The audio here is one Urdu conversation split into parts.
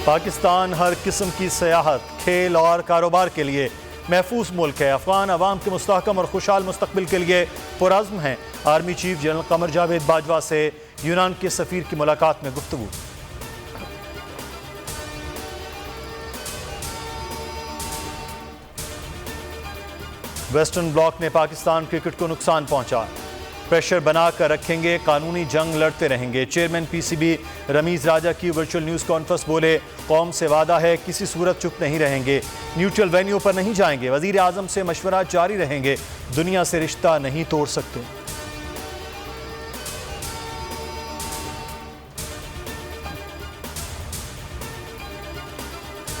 پاکستان ہر قسم کی سیاحت، کھیل اور کاروبار کے لیے محفوظ ملک ہے۔ افغان عوام کے مستحکم اور خوشحال مستقبل کے لیے پرعزم ہیں۔ Army chief general Qamar Javed Bajwa سے یونان کے سفیر کی ملاقات میں گفتگو۔ ویسٹرن بلاک نے پاکستان کرکٹ کو نقصان پہنچا، پریشر بنا کر رکھیں گے، قانونی جنگ لڑتے رہیں گے۔ Chairman P C B Ramiz Raja کی ورچوئل نیوز کانفرنس، بولے قوم سے وعدہ ہے کسی صورت چپ نہیں رہیں گے، نیوٹرل وینیو پر نہیں جائیں گے، وزیر اعظم سے مشورہ جاری رہیں گے، دنیا سے رشتہ نہیں توڑ سکتے۔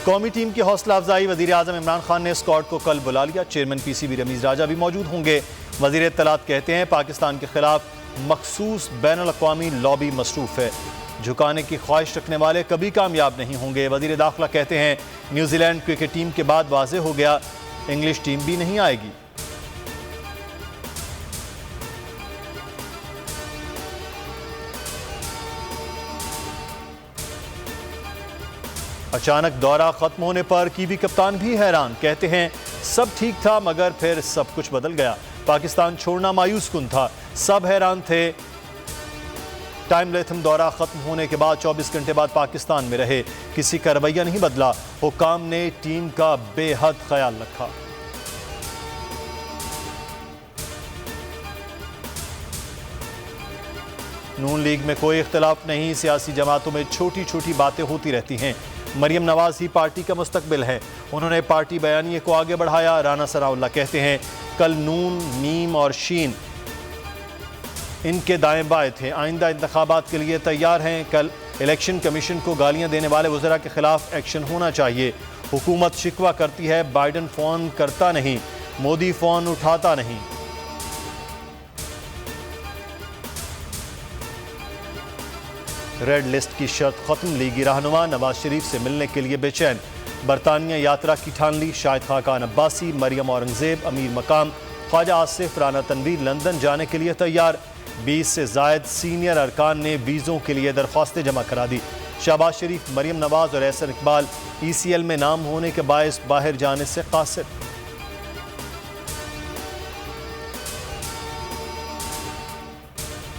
قومی ٹیم کی حوصلہ افزائی، وزیر اعظم عمران خان نے اسکواڈ کو کل بلا لیا۔ Chairman P C B Ramiz Raja بھی موجود ہوں گے۔ وزیر اطلاعات کہتے ہیں پاکستان کے خلاف مخصوص بین الاقوامی لابی مصروف ہے، جھکانے کی خواہش رکھنے والے کبھی کامیاب نہیں ہوں گے۔ وزیر داخلہ کہتے ہیں نیوزی لینڈ کرکٹ ٹیم کے بعد واضح ہو گیا انگلش ٹیم بھی نہیں آئے گی۔ اچانک دورہ ختم ہونے پر کیوی کپتان بھی حیران، کہتے ہیں سب ٹھیک تھا مگر پھر سب کچھ بدل گیا، پاکستان چھوڑنا مایوس کن تھا، سب حیران تھے۔ ٹائم لیتھم دورہ ختم ہونے کے بعد 24 گھنٹے بعد پاکستان میں رہے، کسی کا رویہ نہیں بدلا، حکام نے ٹیم کا بے حد خیال رکھا۔ نون لیگ میں کوئی اختلاف نہیں، سیاسی جماعتوں میں چھوٹی چھوٹی باتیں ہوتی رہتی ہیں، مریم نواز ہی پارٹی کا مستقبل ہے، انہوں نے پارٹی بیانیے کو آگے بڑھایا۔ رانا ثناءاللہ کہتے ہیں کل نون، نیم اور شین ان کے دائیں بائیں تھے، آئندہ انتخابات کے لیے تیار ہیں۔ کل الیکشن کمیشن کو گالیاں دینے والے وزراء کے خلاف ایکشن ہونا چاہیے۔ حکومت شکوہ کرتی ہے بائیڈن فون کرتا نہیں، مودی فون اٹھاتا نہیں۔ ریڈ لسٹ کی شرط ختم، لیگی رہنما نواز شریف سے ملنے کے لیے بے چین، برطانیہ یاترا کی ٹھان لی۔ شاہد خاقان عباسی، مریم اورنگزیب، امیر مقام خواجہ آصف، رانا تنویر لندن جانے کے لیے تیار۔ 20 سے زائد سینئر ارکان نے ویزوں کے لیے درخواستیں جمع کرا دی۔ شہباز شریف، مریم نواز اور احسن اقبال ای سی ایل میں نام ہونے کے باعث باہر جانے سے قاصر۔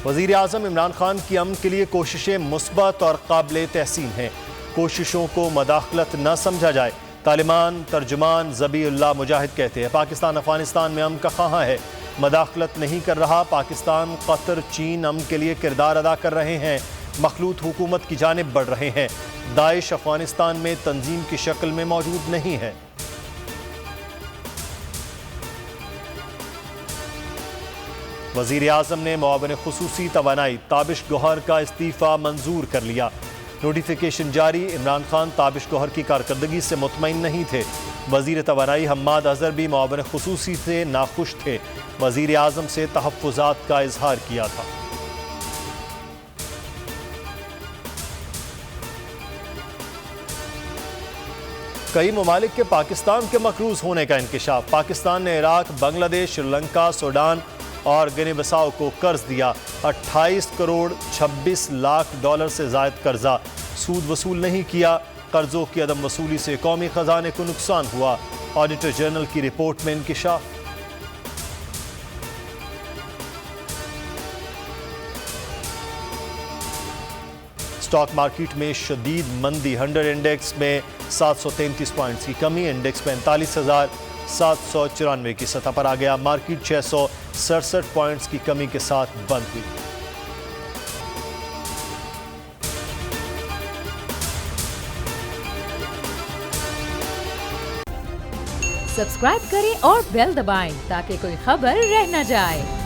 وزیر اعظم عمران خان کی امن کے لیے کوششیں مثبت اور قابل تحسین ہیں، کوششوں کو مداخلت نہ سمجھا جائے۔ طالبان ترجمان ذبیح اللہ مجاہد کہتے ہیں پاکستان افغانستان میں امن کا خواہاں ہے، مداخلت نہیں کر رہا۔ پاکستان، قطر، چین امن کے لیے کردار ادا کر رہے ہیں، مخلوط حکومت کی جانب بڑھ رہے ہیں۔ داعش افغانستان میں تنظیم کی شکل میں موجود نہیں ہے۔ وزیر اعظم نے معاون خصوصی توانائی تابش گوہر کا استعفیٰ منظور کر لیا، نوٹیفیکیشن جاری۔ عمران خان تابش گوہر کی کارکردگی سے مطمئن نہیں تھے، وزیر توانائی حماد اظہر بھی معاون خصوصی سے ناخوش تھے، وزیر اعظم سے تحفظات کا اظہار کیا تھا۔ کئی ممالک کے پاکستان کے مقروض ہونے کا انکشاف، پاکستان نے عراق، بنگلہ دیش، سری لنکا، سوڈان اور گنی بساؤ کو قرض دیا۔ 28 کروڑ 26 لاکھ ڈالر سے زائد قرضہ، سود وصول نہیں کیا۔ قرضوں کی عدم وصولی سے قومی خزانے کو نقصان ہوا، آڈیٹر جنرل کی رپورٹ میں انکشاف۔ اسٹاک مارکیٹ میں شدید مندی، 100 انڈیکس میں 733 پوائنٹس کی کمی، انڈیکس 45,794 کی سطح پر آ گیا۔ مارکیٹ 667 پوائنٹس کی کمی کے ساتھ بند ہوئی۔ سبسکرائب کریں اور بیل دبائیں تاکہ کوئی خبر رہ نہ جائے۔